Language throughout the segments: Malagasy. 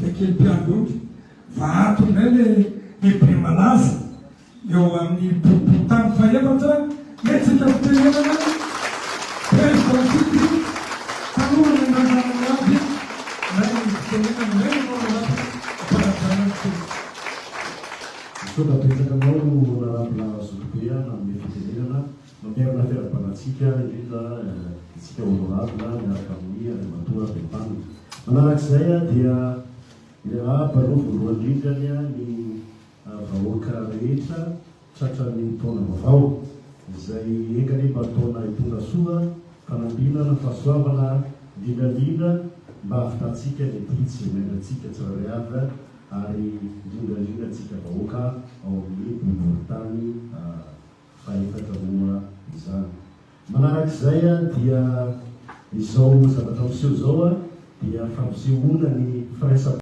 kely mpiandondry vato indray lehibe malaza eo amin'ny bobotany faefatra metsika fitenenana presidentity tanora nananana aby nay fitenenana nay sotapetrakanao narabina zolobea amin'ny fitenenana mampiarana fiarabanatsika indrindra itsika honorabina miaraka amin'ny arimatora bepanina manarak'izay dia lera balao voalohandrindrany ny vahoaka rehetra tratrany taona vaovao izay ekany mba taona itona soa fanambinana fahasoavana indrindrandrindra mba afitatsika ny titsy menatsika tsirare avy ary indrindrandrindra tsika vahoaka ao amin'ny bolovolotany faefatra moa izany manarak'izay dia izao zavatra miseho zao dia fampisehoana ny firaisa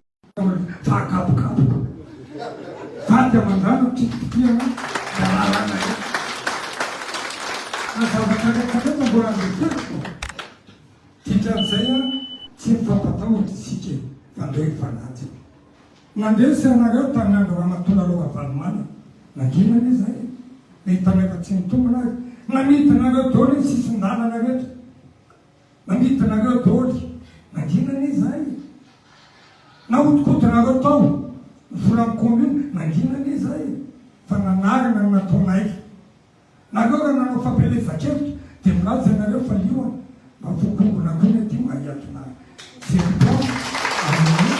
fahakapokapo vady aman-drano tikitikiana dalalana azavatra rehetrarehetra mbola leteriko ditran'izay tsy mifampatahotra isika vandoha ifanaty nandesy anareo taminandro ramatona aloha valomana nanginana izay nahitanefa tsy mitombona azy namitanareo daoly ny sisin-dalana rehetra namitanareo daoly nanginana izay nahodikotonareo tao volany commune nanginana izay fa nanarina nataonay nareo raha nanao fampelezakevitra dia milaza nareo fa lioana mba vokongona kony ty mahiatona zerito amin'ny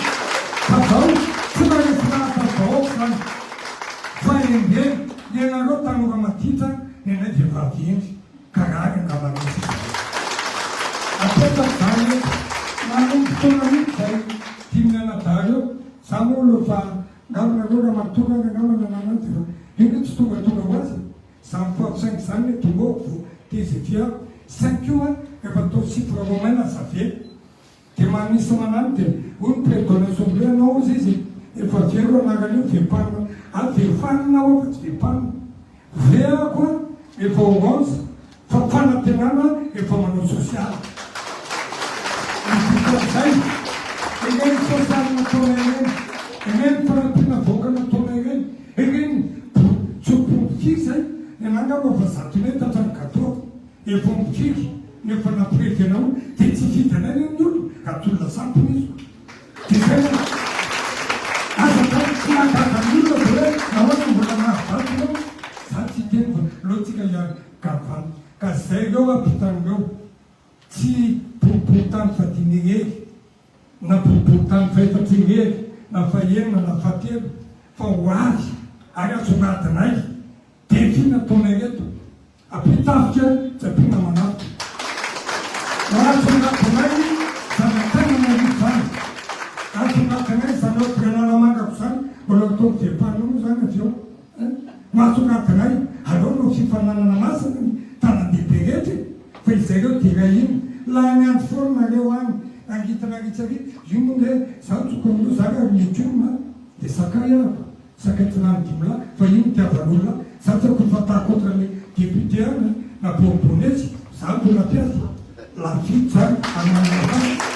fazao tsy marefinahafazao zany fa embeny ianareo tanora matitra nenay vehivavy endry karary angalanasy apetraky zany nanombotoana mihitsy zay timinanadareo za moa lo fa ngaminareo raha matonga ngamana nananty fa io tsy tongatonga ho azy samy foapisaingy zany le tongoko tezefiako sankio efa tao sifra romaina zavely dia manisy manany dia hoy ny prédonation anao izy izy efa vero anaran'io vepanina avefanina ao fa tsy vepanina veako efa orange fa fanantenana efa manao sosialy zay egeny sosialy nataona ireny egeny fanampiana voaka nataona ireny egeny tsopomifiky zay nenangamba fa zatonety hatrany gato efa mifiky nefa naprevy anao dia tsy vitanay ny olo atolona sampony izy dia zay azaka tsy nagagan'olona hoe nahoana mbola nahavatona za tsy teny fa loatsika iary gavana ka zay reo ampitanireo tsy boriboritany fadinyery na boriboritany faefatrinyery na faenina na fatelo fa ho avy ary azonatinay defi nataonay reto ampitafika japina manato azonatinay zanatanana io zany azonatinay zanao pianaramangako zany mbola atao vepanao zany aveo mahazonatinay aleo no fifananana masina ny tanandehibe rehetra fa izay reo dia raha iny laha ny andro foana nareo any angitanaritsary io moa le za tsokon'io zany ary legioma dia sakay ako sakay tsinany dimla fa io mitiavan'olona za tsy ako fatako oatra le député any na bonbonesy za mbola piasa lafity zany amanaa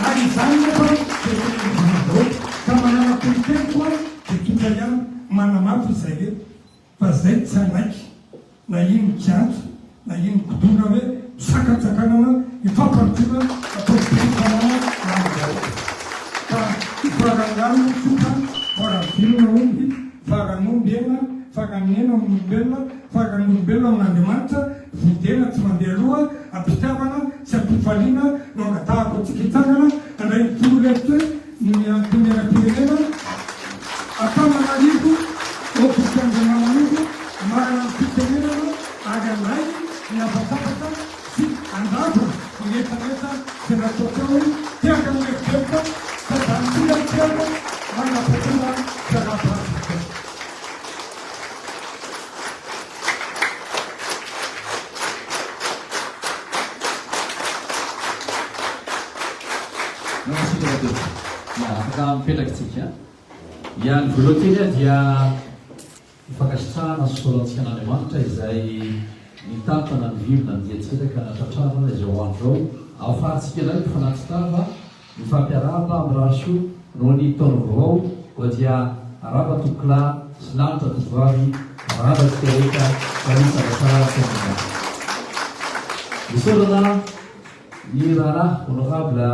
ary zany nefa deao ka manana politeny koa dia tonga ihany manamafy izay reto fa zay tsy anaiky na ino kiantso na ino kodona hoe misakatsakanana ifamparitiana ataofanana nanzao fa farangano soka faravilona omby faranombena faranena amin'olombelona faranombelona amin'andriamanitra videna tsy mandeha aloha ampitiavana sy ampifaliana no angatahako tsikitsangana anray toroleto ny antomeram-pirenena atamanarivo ofitanjanananivo marana fitenenana ary anay ny afatapata sy andavo rehetrarehetra sy nataoteo tiaka milefibeoka sadanytiatiaka manapatona fiarahaparasika afaka mipetrakytsika iany voalohanteny dia mifankasitrahana sosorantsika n'Andriamanitra izay nitampana ny vilona nidiantsika ka natratrarana izay ho andro ao ahafahantsika ilay mifanatsitava mifampiaraba amin'ny raso no ny taona vaovao koa dia araba tokla sy lanitra tovavy araba titereka farisarasara tena misorana ny raharaha honorable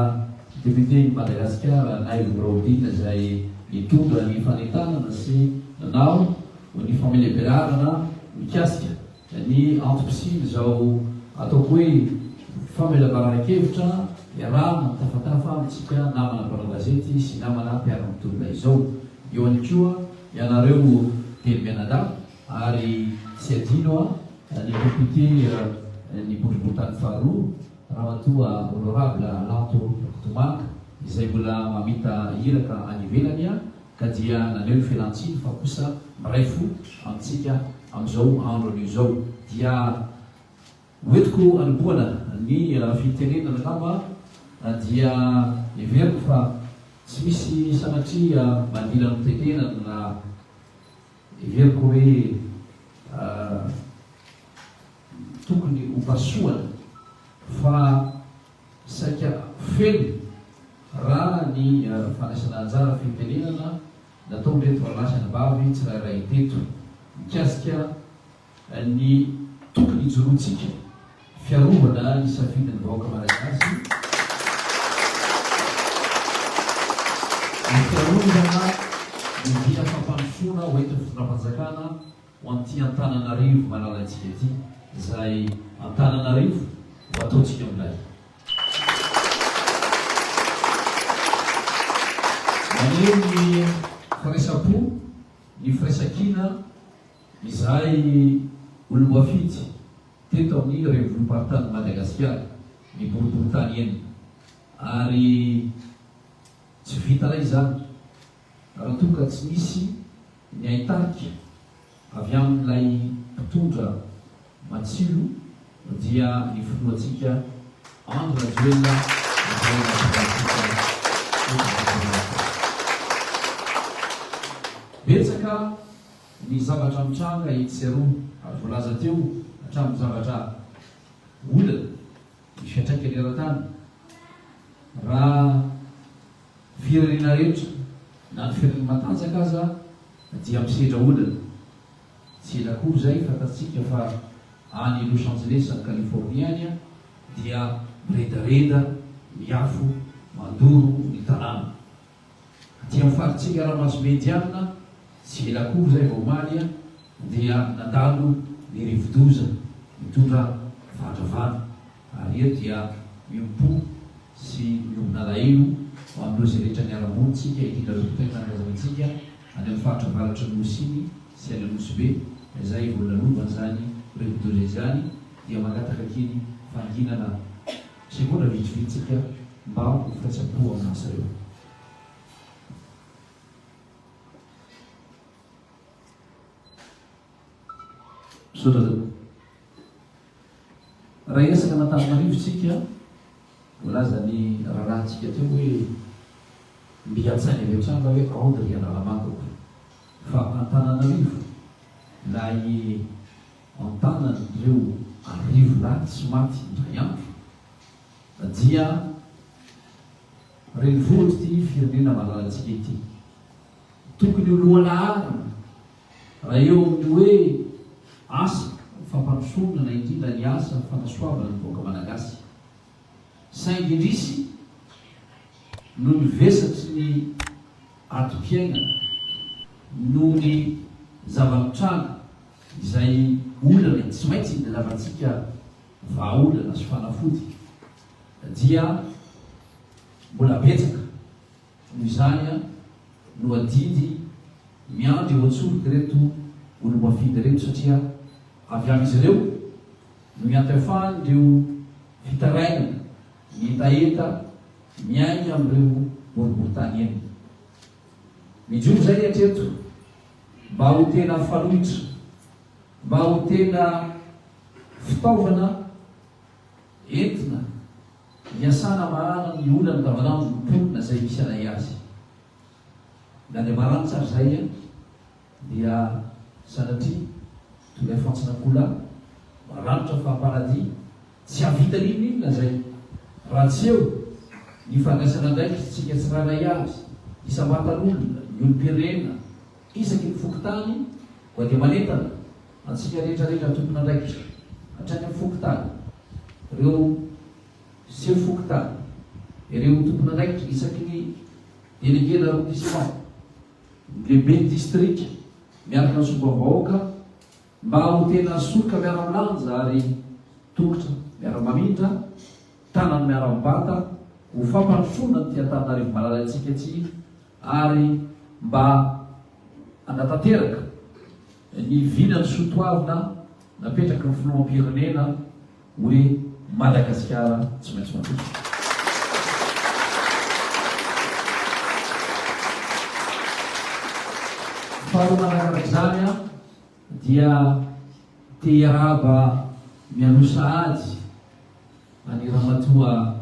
député Madagasikara Naïl Braudine izay mitondra ny fanentanana sy nanao ny famelebearana mikasika ny entreprise izao ataoko hoe famelabaran-kevitra iarahana mitafatafa amitsika namana mpanao gazety sy namana mpiara-mitolona izao. Eo ihany koa ianareo telo mianadahy ary tsy adino ny député ny boriboritany faharoa ramatoa honorable Lanto Tomanga izay mbola mamita iraka any ivelany ka dia naneo fialantsiny fa kosa miray fo amintsika amin'izao andro an'io zao dia hoentiko anoboana ny fitenenana angamba dia everiko fa tsy misy sanatria mandila ny tenenana na everiko hoe tokony hopasoana fa saika feno raha ny fanaisana anjara fitenenana natao reto varlasana bavy tsirairay teto mikasika ny tokony hijoroantsika fiarovana ny safidiny vahoaka malagasy ny fiarovana ny via fampandrosoana hoentin'ny fitondram-panjakana ho an'ity Antananarivo malalantsika ity izay Antananarivo ho ataontsika amin'ilay maneo ny firaisapo ny firaisakina izay olom-boafity teto amin'ny revolopartany Madagasikara ny boriboritany eny ary tsy vita lay zany raha toka tsy misy ny ahitariky avy amin'ilay mpitondra matsilo dia ny finoatsika andro rajoelona betsaka ny zavatra mitranga itseroa ary voalaza teo hatramin'ny zavatra olana ny fiatraikany eran-tany raha firenena rehetra na ny firenena matanjaka aza dia misedra olana tsy elakory zay fantatsika fa any Los Angeles any California any dia miredareda miafo mandoro ny tanàna dia mifaritsika ranomasy mediana tsy elakory zay vao maly dia nandalo ny rivodoza mitondra fandravana ary io dia miompo sy miomona lahelo ho amin'ireo zay rehetra niara-monitsika indrindra rotenanazantsika any amin'ny faritra valatry ny Mosiny sy any Anosibe izay voalalovany zany rivodoza izany dia mangataka kiny fanginana sekonda vitsivitsika mba ho firaitsapo amin'asa reo. Raha iasaka n'Antananarivo tsika volaza ny raharahantsika teo hoe mbiatsainy avy an-tranga hoe aondry ianaramangako fa Antananarivo na i antanan'ireo arivo lahy tsy maty indray andro dia renivohitra ty firenena malalantsika ity tokony ho lohalahary raha eo amin'ny hoe asa fampandrosoana na indrindra ny asa fanasoavana ny vahoaka malagasy saingy indrisy no ny vesatry ny atom-piainana no ny zava-mitranga izay olana tsy maintsy ny lavantsika vahaolana sy fanafody dia mbola betsaka noho izany no adidy miandry eo an-tsoloky reto olo-mafidy reto satria avy amin'izy ireo no miantefahany ireo fitarainana ny etaeta miainy amin'ireo boriboritany eny mijobo zay hatreto mba ho tena faloitra mba ho tena fitaovana entina miasana marana ny olana davanandro mipotona zay misy anay azy na dia marano tsara zay dia sanatria tolay fantsinakola maranitra fahamparadia tsy havita linina zay raha tsy eo ny fandraisana ndraiky tsika tsiraray azy isambatan'olona ny olom-pirenena isaky ny fokotany koa dia manentana antsika rehetrarehetra tompona andraikitra hatrany amin'ny fokotany ireo selo fokotany ireo tompona andraikitra isaky ny délégué d'arrondissement lehibe ny district miaraka ny sombam-bahoaka mba ho tena soroka miara-milanja ary tongotra miara-mamindra tanany miara-mibata ho fampandrosoana ny tia-Antananarivo malalantsika aty ary mba anatanteraka ny vinany sotoavina napetraky ny filoham-pirenena hoe Madagasikara tsy maintsy mandroso. Faharoa manarakarak'izany dia te hiarahaba mialosa ady any ramatoa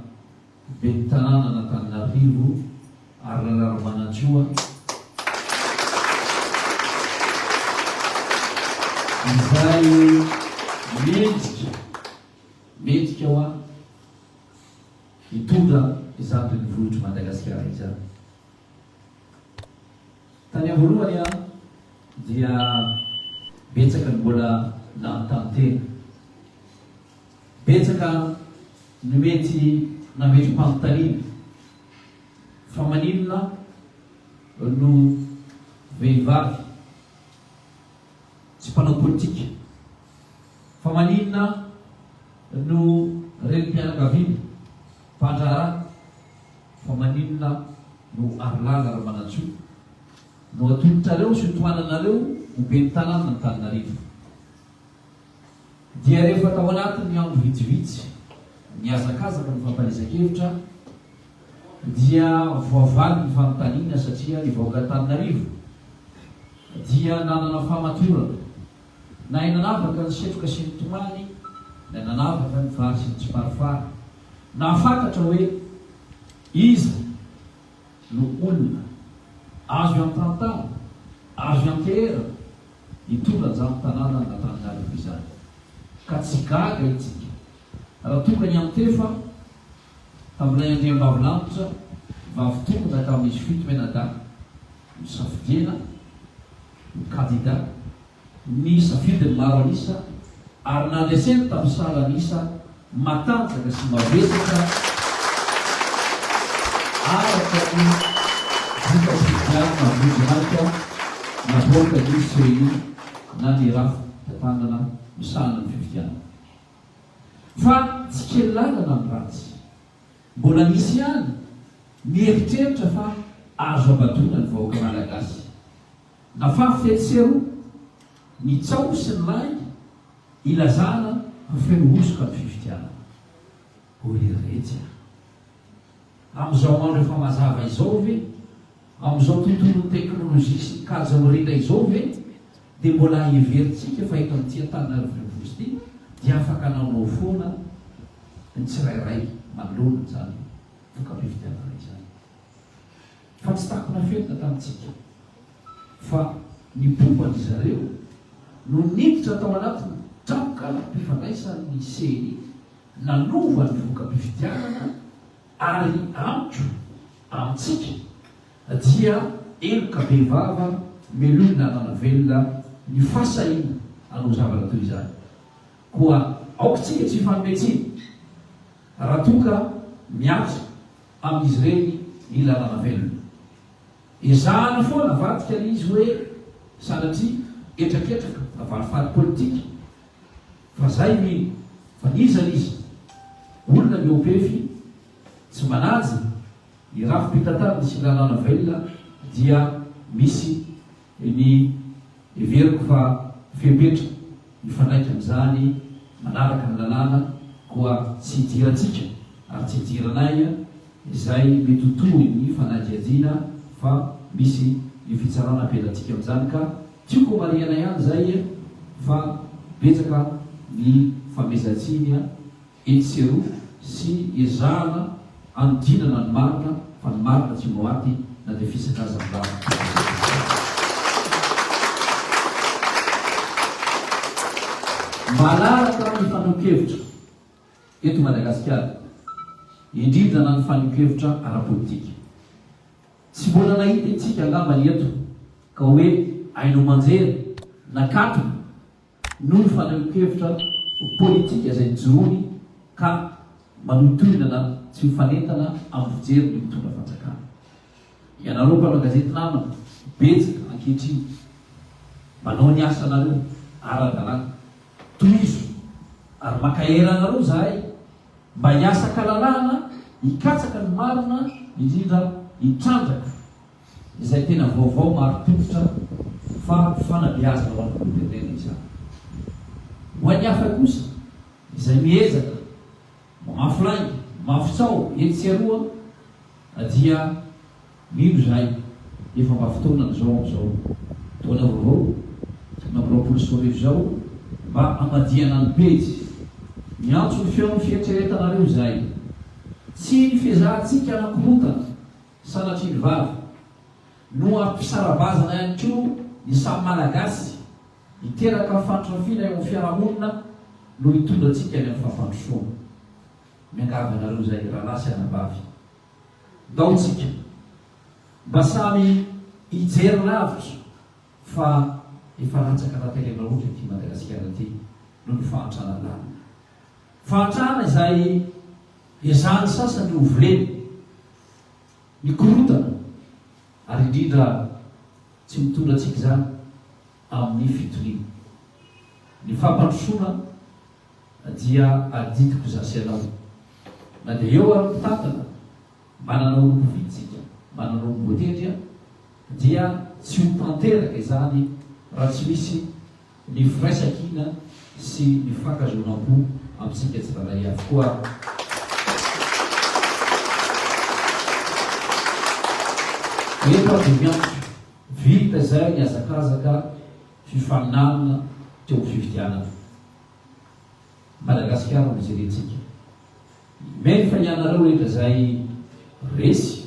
ben'ny tanàna n'Antananarivo ary Raramanan-Tsoa izay mendrika ho a hitondra izany ny vohitry Madagasikara izany. Tany amin'ny voalohany dia betsaka ny mbola nanontany tena, betsaka ny mety nametry mpanontaniana fa maninona no vehivavy tsy mpanao politika, fa maninona no renim-pianakaviana mpandraharaha, fa maninona no Arlala Raramanan-Tsoa no atolotrareo sy toananareo ho ben'ny tanàna n'Antananarivo. Dia rehefa tao anatiny andro vitsivitsy niazakazaka ny fampalizan-kevitra dia voavaly ny fanontaniana satria ny vahoaka Antananarivo dia nanana famatorana na nanavaka ny setroka sy ny tomany na nanavaka ny vary sy ny tsiparifary na fantatra hoe iza no olona azo an-tantara azo an-toerana hitondra izany tanàna n'Antananarivo izany, ka tsy gaga itsika raha tokany antefa tamin'ilay andriambavilanitra vavy tonga tamin'izy fito menada misafidiana ny kandida ny safidiny maro anisa ary nandreseny tamin'ny sala anisa matanjaka sy mavesaka araka ny vitafidiana mavojinaika naboaka ny seny na ny rafy tanàna misahana ny fifidiana. Fa tsy kely lalana ny ratsy, mbola misy ihany mieritreritra fa azo abatona ny vahoaka malagasy na fafitetsero ny tsao sy ny lay ilazana fa feno osoka ny fifidiana. Oriretsy amin'izao andro efa mazava izao ve, amin'izao tontolon'ny teknôlôjia sy ny kaja mirina izao ve, dia mbola heverintsika fa eto amin'ity Antananarivo ity dia afaka naonao foana ny tsirairay manoloana zany voka-pifidianana izany. Fa tsy takona fenina tamintsika fa ny pompany zareo no niditra tao anatiny tramoka mpifandraisan'ny seny nanova ny voka-pifidianana ary antro amintsika dia eloka behivava melona nanavelona ny fasaina hanao zavatra toy izany. Koa aokotsika tsy fanometsiny raha toka miasa amin'izy ireny ilanana velona. Ezahana foana vadika izy hoe sanatria etraketraka navalifary politika fa zay mino fa nizana izy olona miopefy tsy manaja irafim-pitantarana sy ilanana velona dia misy ny everiko fa fepetra mifandraika amin'izany manaraka ny lalàna koa tsy hidirantsika ary tsy hidiranay izay mety hotohy ny fanadihadiana fa misy ny fitsarana ampelantsika amin'izany ka tiako mariana ihany zay fa betsaka ny famezantsiny etsero sy ezahana anodinana ny marina fa ny marina tsy moaty na dia fisakazam-bava. Malaraka ny fanon-kevitra eto Madagasikara, indrindra na ny fanon-kevitra ara-politika. tsy mbola nahita itsika angambany eto ka hoe aino manjery nakato noho ny faneho-kevitra politika izay nijoroany ka manotoinana tsy mifanentana amin'ny fijery ny mitondra fanjakana. Ianareo mpanao gazety namana betsaka ankehitriny manao ny asanareo ara-dalàna toizo ary makaheranareo zahay mba hiasa kalalahana hikatsaka ny marina indrindra hitrandraka izay tena vaovao maro-tongotra fa fanabeazana ho an'ny olompirenena izany. Ho an'ny hafa kosa izay miezaka mafolaingy mafitsao etseroa dia mino zay efa mba fotoana zao taona vaovao nampiroapolo sy roarivo zao mba amadiana ny pejy miantso ny feon'ny fietseretanareo zay tsy ny fizahantsika anakorotana sanatry ny vavy no ampisarabazana ihany ko ny samy malagasy hiteraka fantrafina eo amin'ny fiarahamonina no hitondra antsika ny amin'ny fahampandrosoana. Miangavanareo zay raha lasy anabavy daontsika mba samy hijery lavitra fa efa latsaka natelena ohatra ty Madagasikara ty no ny fahantrana lana fahantrana izay ezany sasany ovoleny ny korotana ary indrindra tsy mitondra antsika zany amin'ny fitoniana. Ny fahampandrosoana dia aditiko zasy anao na dia eo ary mitantana manana olombo vitsika manana olombo tendria dia tsy ho tanteraka izany raha tsy misy ny firaisakina sy ny fankazonam-po amintsika tsiraray avokoa. Eto aby miantso vita zay ny azakazaka fifaninanana teo amin'ny fifidianana Madagasikara mijerentsika meny fa ianareo rehetra zay resy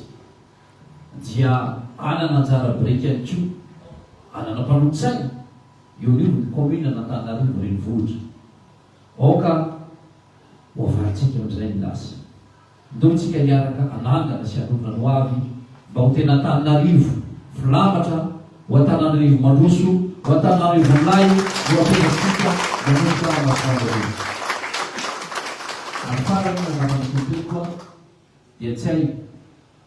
dia anana anjara biriky ihany ko anana mpanontsaina eo anivony commune n'Antananarivo renivohitra aoka hoavarintsika amin'izay ny lasa ndomitsika hiaraka anangana sy anonana no avy mba ho tena Antananarivo filamatra ho Antananarivo mandroso ho Antananarivo milay ho ampenasika manosika masandareo amin'ny farany nazamanitontolo koa dia tsy hay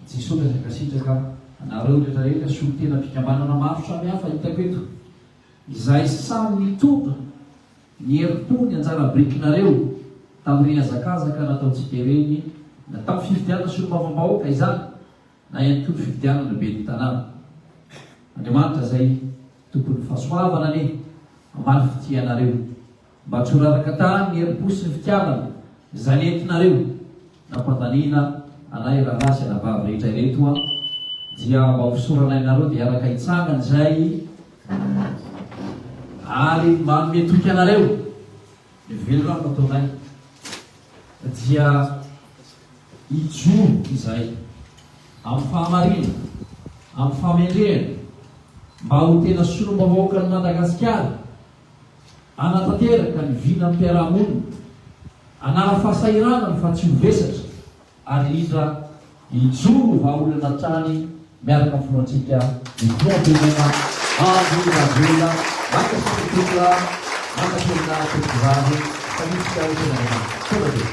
tsy sotra zakasitraka anareo rehetrarehetra so tena mpikambanana maro samihafa hitako eto izay samy mitondra ny herim-po ny anjara birikinareo tamin'ireny azakazaka nataontsika ireny na tamin'ny fifidianana sy olom-bavambahoaka izany na ihany koa fifidianana be ny tanàna. Andriamanitra zay tompony fahasoavana ane ambany fitianareo mba tsy ho raraka tany ny herim-po sy ny fitiavana izay nentinareo nampandanina anay raha lasy anabavy rehetra ireto dia mba hosoranainareo dia araka hitsangana zay ary manome toky anareo ny velorano ataonay dia hijoro izay amin'ny fahamarina amin'ny fahamendrehana mba ho tena solom-bahoaka ny Madagasikara anatanteraka ny vina amin'ny mpiarahamonina anara fahasahiranana fa tsy ho vesatra ary indra hijoro vahaolana trany miaraka amin'ny finoantsika ny fiantenena andro ravela makasitotona makasina tokovavy fanisika hotenana torabe.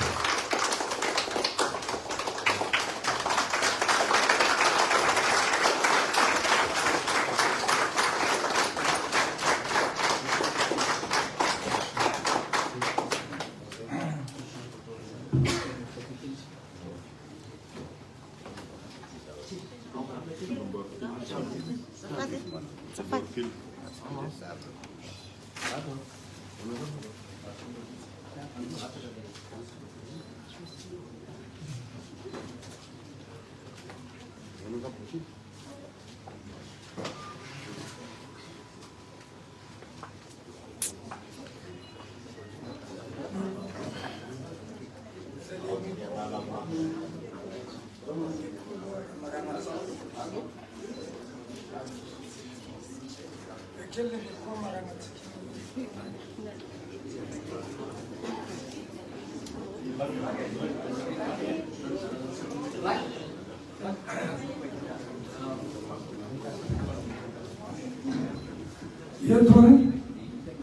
eto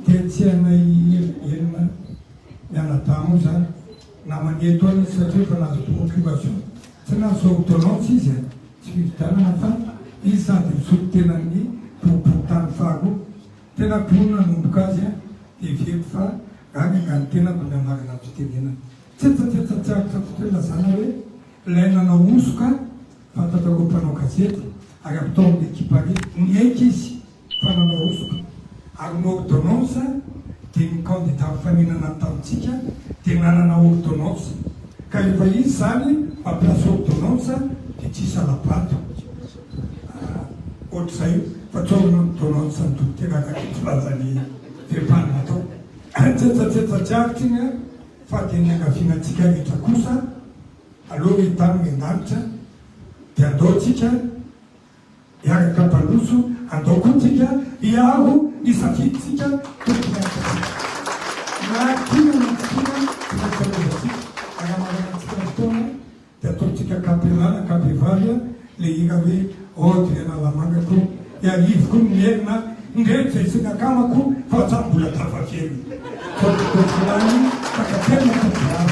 dia tsy hainay elina mianadamo zany na maneto any satria fa nazo occupation tsy nazo ordonnance izy tsy fividanana fa izy sady misoto tena ny tany fago tena ponina nomboka azy dia vety fa gany tena mba miamarina fitenenana tsetsatsetsatsarotra fotoena zany hoe lainana osoka fantatrako mpanao gazety ary ampitao amin'ny ekipare ny aiky izy fa nanao osoka ary ny ordonnance dia ny candidat faninana tamintsika dia nanana ordonnance ka efa izy zany mampiasa ordonnance dia tsisy alabato ohatr'izay fa tsaorina ordonnance ny dokotera akakifilazany fipanina atao tsetsatsetsatsarotra igny fa dia ny angavianantsika rehetra kosa aloha hitany miandaritra dia andaotsika hiaraka mpandroso andao koa tsika hiaro nisafiditsika tomponyatsika na kinanatsika atsika aramaranatsika fotoana dia ataotsika kapelana kapevaly le ira hoe ohatra analamangako iarivoko mierina ndretra isika akamako fa tsambola tafakely tototofolany fakatena tovolany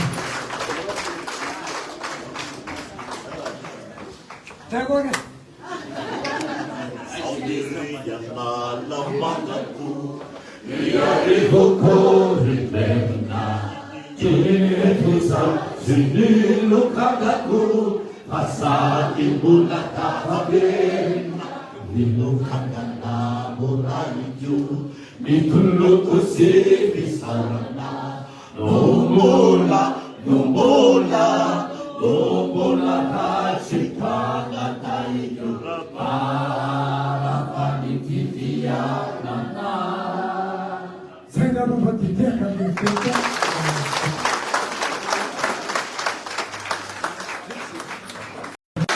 Agora. E arrivo corribenda, Tietusa, Sinilo Kagaku, passati bullata favena, Nilo Kagana, Moraiu, Mitullo così pisarana, non mola, non mola, non mola, Chicaga, Taio, para Panitia, Senhor, vou te dizer que a minha filha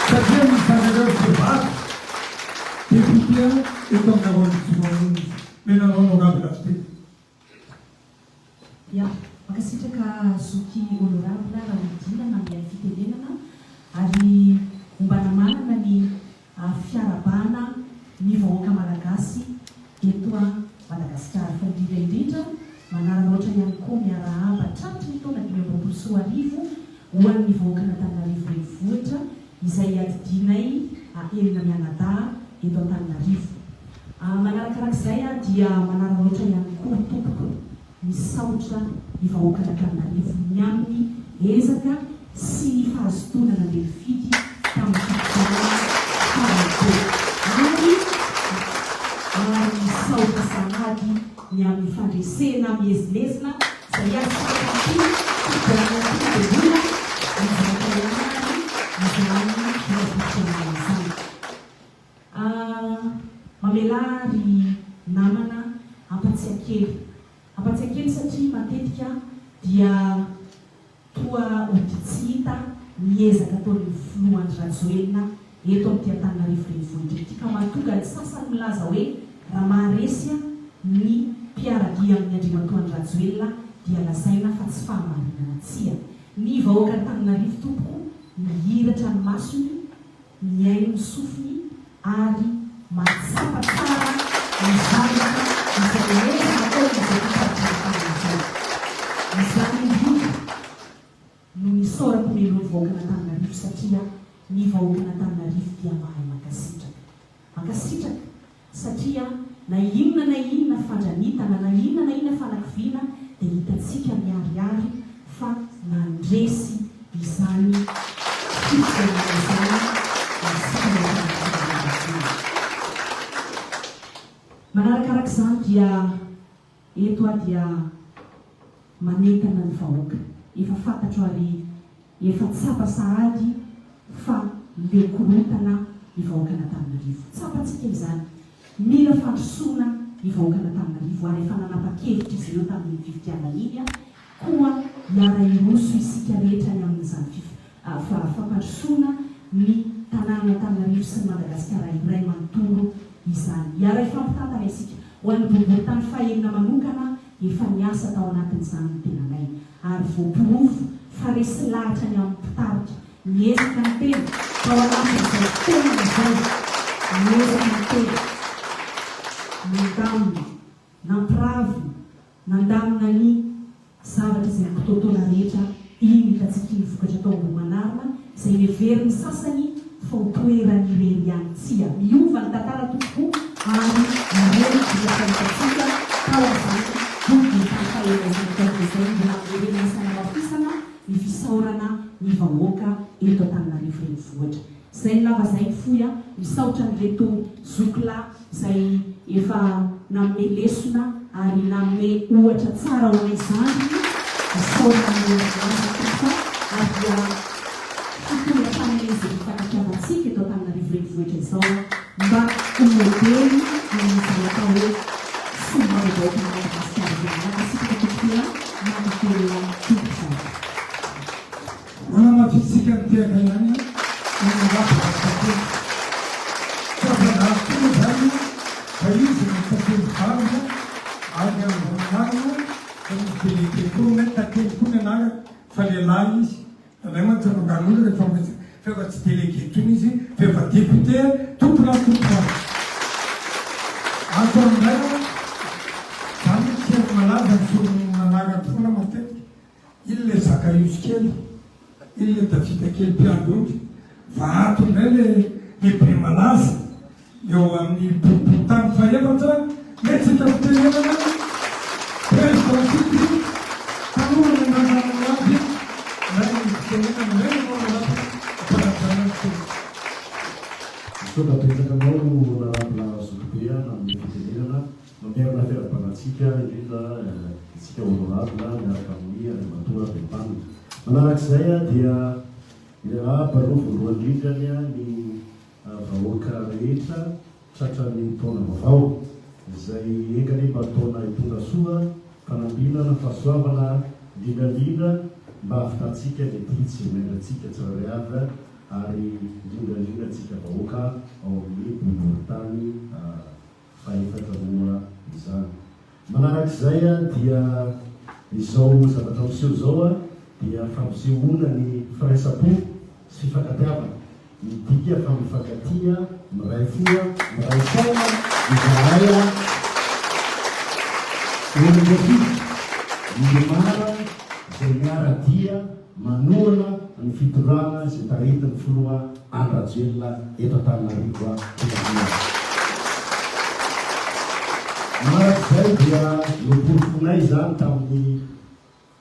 sabemos fazer o trabalho e pequeno e tocava de segundo menor no lugar da filha. Ya, makasitraka zoky honorable Ravidina na amin'ny fitenenana ary ombana manana ny fiarabana ny vahoaka malagasy eto Madagasikara fa indrindra manarana ohatra ihany koa miarahaba hatramin'ny ny taona 2024 ho an'ny vahoaka Antananarivo renivohitra izay adidinay enina mianadahy eto Antananarivo. Manarakarak'izay dia manarana ohatra ihany koa tompoko misaotra ny vahoaka Antananarivo ny amin'ny ezaka sy ny fahazontonana Ndelfidy tamin'ny fitonana ary misaotra sanady ny amin'ny fandresena miezilezina izay asyty fitonana mamelary namana ampatsiakely satria matetika dia toa oditsy hita miezaka ataon'ny filohandry Rajoelina eto amin'ny Antananarivo renivohitra ity ka mahatonga ny sasany milaza hoe raha maharesy ny mpiaradia amin'ny Andriamatoan'i Rajoelina dia lazaina fa tsy fahamarinana tsia ny vahoaka Antananarivo tompoko mihiratra ny masony miaino ny sofiny ary mahatsapa tsara ny zavatra izay ezaka atao izay fitaritra izany indrindra no nisaoram-pomelon'ny vahoaka Antananarivo satria ny vahoaka Antananarivo dia mahay mankasitraka satria na inona fandranitana na inona fanakiviana dia hitatsika miariary fa nandresy izany fitonana manarakarak'izany dia eto dia manentana ny vahoaka efa fantatro ary efa tsapa sahady fa lekorotana ny vahoaka Antananarivo tsapantsika izany mila fandrosoana ny vahoaka Antananarivo ary efa nanapa-kevitra izy ireo tamin'ny fifidianana iny koa hiara iroso isika rehetra ny amin'izany fampandrosoana ny tanàna Antananarivo sy ny Madagasikara iray manontolo izany hiara ifampitantana isika ho an'ny boriboritany fahenina manokana efa niasa tao anatin'izany ny tenanay ary voaporofo fa resy lahatra ny amin'ny mpitarika miezaka ny tena tao anatin'izay tena izay miezaka ny tena mindamina manarina ny zavatra izay mpitotoana rehetra iny tatsika ny vokatra atao mbo manarina izay neverin'ny sasany fa hotoerany irery ihany tsia miova ny tantara tokoa ary ireny diafanitatsika tao azany tokyfahaelazay mbola mirenasana mafisana ny fisaorana ny vahoaka eto Antananarivo renivohitra. Zay ny lava zay foya misaotra nyreto zokila izay efa nanome lesona ary nanome ohatra tsara ho izany misaorana nyasa ary dia fitola famelezany fanatiavantsika eto Antananarivo renivohitra izao mba ho modely amin'izay atao hoe fomba vahoaka Madagasikara tokoa mankatelona tompozany. Manana fitsika ny tehaka ihany nanavatakatakely fazanatony zany fa izy mitakely varona ary amin'narina fa misy deleke koa na takely koa ny anara fa lehilahy izy ray manjanongan'olo rehefa fefa tsy deleke tony izy fefa député tompona tompona ato amin'izay zany tiako malaza ny solonanara tona matetika iny le zakaiosy kely iny le tafita kely mpiandondry fa ato indray le be malaza eo amin'ny bobotany faefatra metsika fitenenana presidentity tanora nananaaby na fitenenana reny Sotapetrakanao narabona solobea na amin'ny fitenenana mamerina fiarabanantsika indrindra isika honorable miaraka amin'ny animatora Beltanana. Manarak'izay dia baroa voalohany indrindrany ny vahoaka rehetra tratran'ny taona vaovao izay engany mba taona hitondra soa fanambina na fahasoavana indrindrandrindra mba afitantsika ny titsy mendratsika tsirary avy ary indrindrandrindra tsika vahoaka ao amin'ny boriboritany faefatra moa izany. Manarak'izay dia izao zavatra miseho zao dia fampisehoana ny firaisapo sy fifankatiavana midika fa mifankatia miray foa miray saina mizaraya olondraki milomara izay miaradia manoana ny fitorana izay taretin'ny filoha Andrajoelina eto Antananarivo marak'izay dia noporofonay zany tamin'ny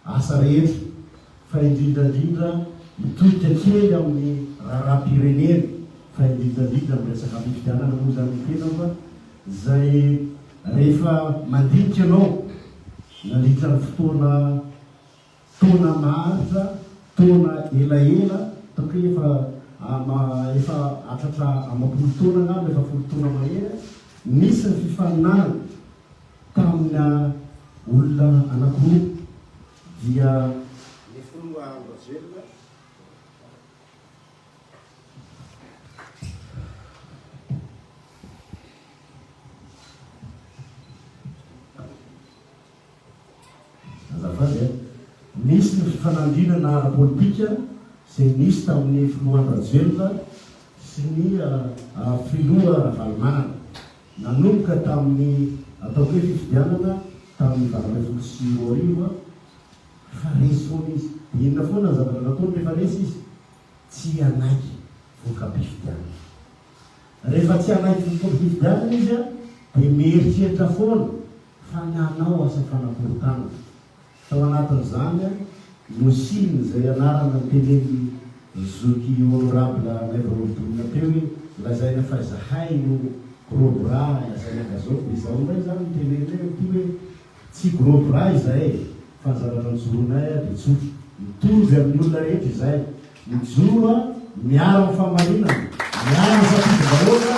asa rehetra fa indrindrandrindra mitodika kely amin'ny raharam-pireneny fa indrindrandrindra amin'ny resaka fifidianana moa zany tena fa zay rehefa mandinika ianao nandritra ny fotoana taona maharitra taona elaela toko efa atratra amapolo taona ngamba efa folo taona mahery nisy ny fifaninana tamina olona anankiroa dia ny filoha Andrajoelina azafady nisy ny fifanandrinana ara-politika izay nisy tamin'ny filoha Andrajoelina sy ny filoha Ravalomanana nanomboka tamin'ny ataoko hoe fifidianana tamin'ny 2024 fa resy foana izy inona foana zavatra nataony rehefa resy izy tsy anaiky voka-pifidianana rehefa tsy anaiky voka-pifidianana izy dia mieritreritra foana fa nanao asa fanaporitana tao anatin'izany nosiny izay anarana nyteneny zoky honorable naivarodolina teo hoe lazaina fa zahay no gros bras azaina gazao izao ndray zany nyteneny ty hoe tsy gros bras izay fa ny zavatra nijoronay dia tsotra mitovy amin'ny olona rehetra izay mijoro miara amin'ny famarinana miara ny safidy vahoaka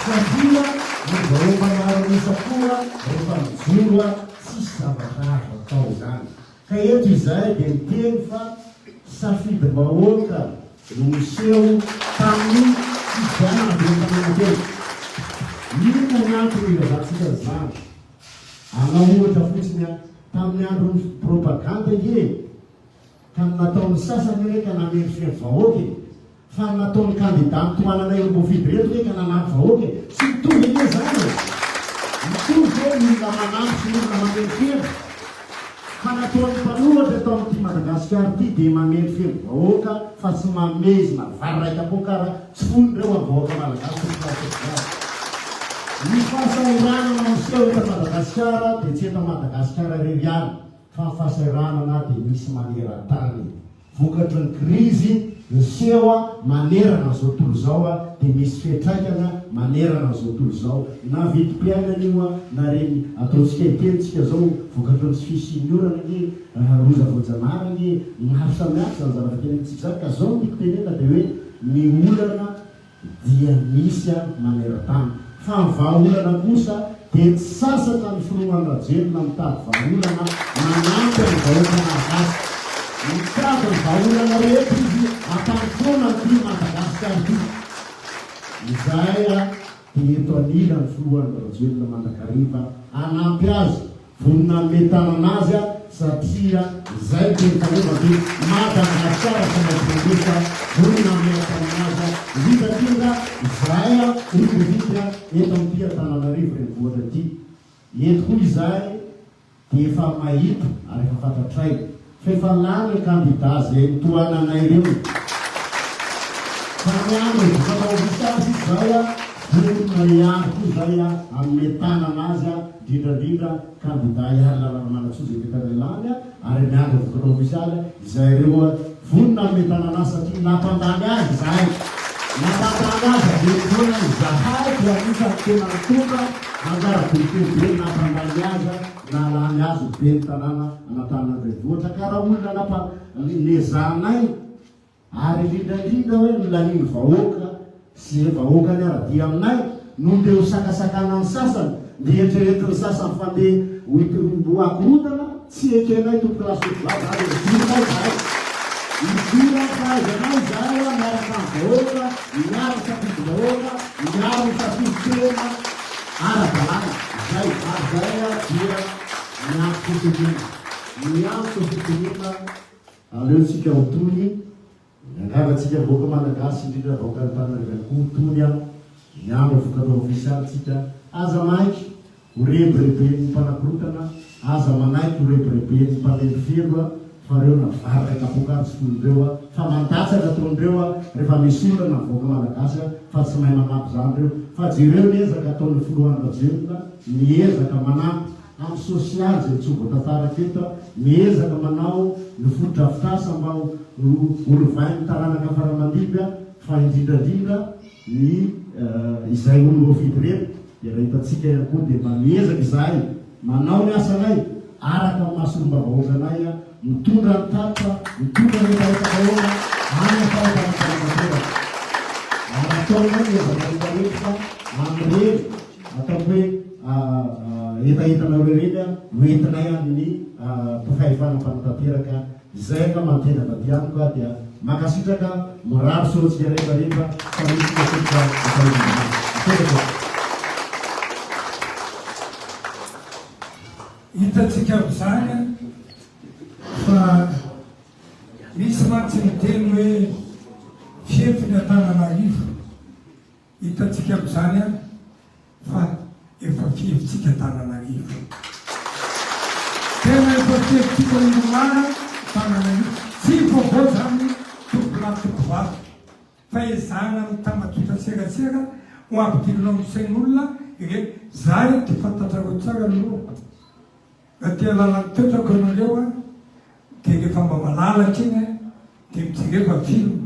satria ny vahoaka maro misakoa rehefa mijoro tsisy zavatra azo atao zany ka eto izay dia miteny fa safidy vahoaka no miseho tamin'ny fifidianana bentananateny inona ny antony ilazatsika zany anaohatra fotsiny tamin'ny andron'ny propaganda ie ka nataon'ny sasany hoe ka namely feno vahoaka fa nataon'ny candidat toanana eurobovidy reto hoe ka nanampy vahoaka sy mitovy anie zany mitovy hoe milona manampy sy milona mamely Madagasikara ty dia mamely feno vahoaka fa tsy mamezina vary raika pokara tsy fony reo amin'ny vahoaka malagasy. Ny fahasahiranana miseho eto Madagasikara dia tsy eto Madagasikara rery ihany fa ny fahasahiranana dia misy maneran-tany. Vokatry ny krizy miseho manerana zao tontolo zao dia misy fiantraikana manerana zao tontolo zao na vidim-piainana io na reny ataontsika hitentsika zao vokatry ny fisianyorana ny roza voajanahary ny maro samihafa zany zavatra tenentsika ka zao niko tenena dia hoe ny olana dia misy maneran-tany fa ny vahaolana kosa dia tsy sasatra ny finoana rajenona mitady vahaolana manampy ny vahoaka malagasy. Mitady ny vahaolana rehetra izy ampanofoana ty Madagasikara ty. Izay dia eto anila ny filohan'ny rajenona mandrakariva anampy azy vonina metana azy satria izay tentanova be Madagasikara sy mampirendesa vonina metana azy vitatynga izay rivovitra eto amin'ity Antananarivo renivohitra ty. Eto koa izay dia efa mahita ary efa fantatray fa efa lany kandida zay mitohananay ireo fa miandro fanao visasy izay vonina ihany koa zay ametana azy indrindrandrindra kandida ihany lalana manatsozy vetanelany ary miandro vokanao visale izay ireo vonina metana azy satria nampandany azy zay nampandany azy avetona zahay dia anisany tena mitonga anjara-bolobe nampandany azy nalany azy be ny tanàna Antananarivohitra karaha olona nezanay ary indrindrandrindra hoe milaniny vahoaka sy vahoaka ny aradia aminay nonde ho sakasakana ny sasany dia eritreretiny sasany fandeha akorodana tsy ekenay tompolasy vavanay idirinay zay idira karazanay zay miaraka ny vahoaka miaro safidy vahoaka miaro safidy-tena ara-dalàna zay ary zay dia mianto fitenena mianto fitenena aleotsika ho tony angavatsika vahoaka malagasy indrindra vahoaka Antananarivo koa tony miandro vokanao visatsika aza maiky horebireben'ny mpanakorotana aza manaiky horebireben'ny mpanely felo fa reo navary raika pokary tsy fonindreo fa mandatsaka ataondreo rehefa misy olana vahoaka malagasy fa tsy mahay manampy zany reo fa jereo miezaka ataon'ny filohan'ny rajenona miezaka manampy amin'ny sosialy zay tsy voatantara keto miezaka manao ny fodrafitasa mba olovain'ny taranaka faramandiby fa indrindrandrindra ny izay olo voafidy reto dia raha hitatsika ihany koa dia mba miezaka izahay manao ny asanay araka masolomba vahoakanay mitondra ny tatra mitondra ny etaetavahoana any afaetanateramatera ary ataonay miezaka rehetrarehetra am'ireny atao hoe etaetanareo reny hoentinay amin'ny mpahaefana mpanatanteraka izay ka mantena vadianiko dia makasitraka miraro sorontsika rehetrarehetra fa misy kasetra hitatsika amin'izany fa misy matsy miteny hoe fiefiny Antananarivo hitatsika amin'izany fa efa fiefitsika Antananarivo tena efa fiefitsika Ilomara Antananarivo tsy vaovao zany tompolatoko fa ezana mitamatrotra serasera ho ampidirinao misain'olona re zay ty fantatrareo tsara aloha raha tia lalany toetrako anareo dia rehefa mba malalaky iny dia mijerefa film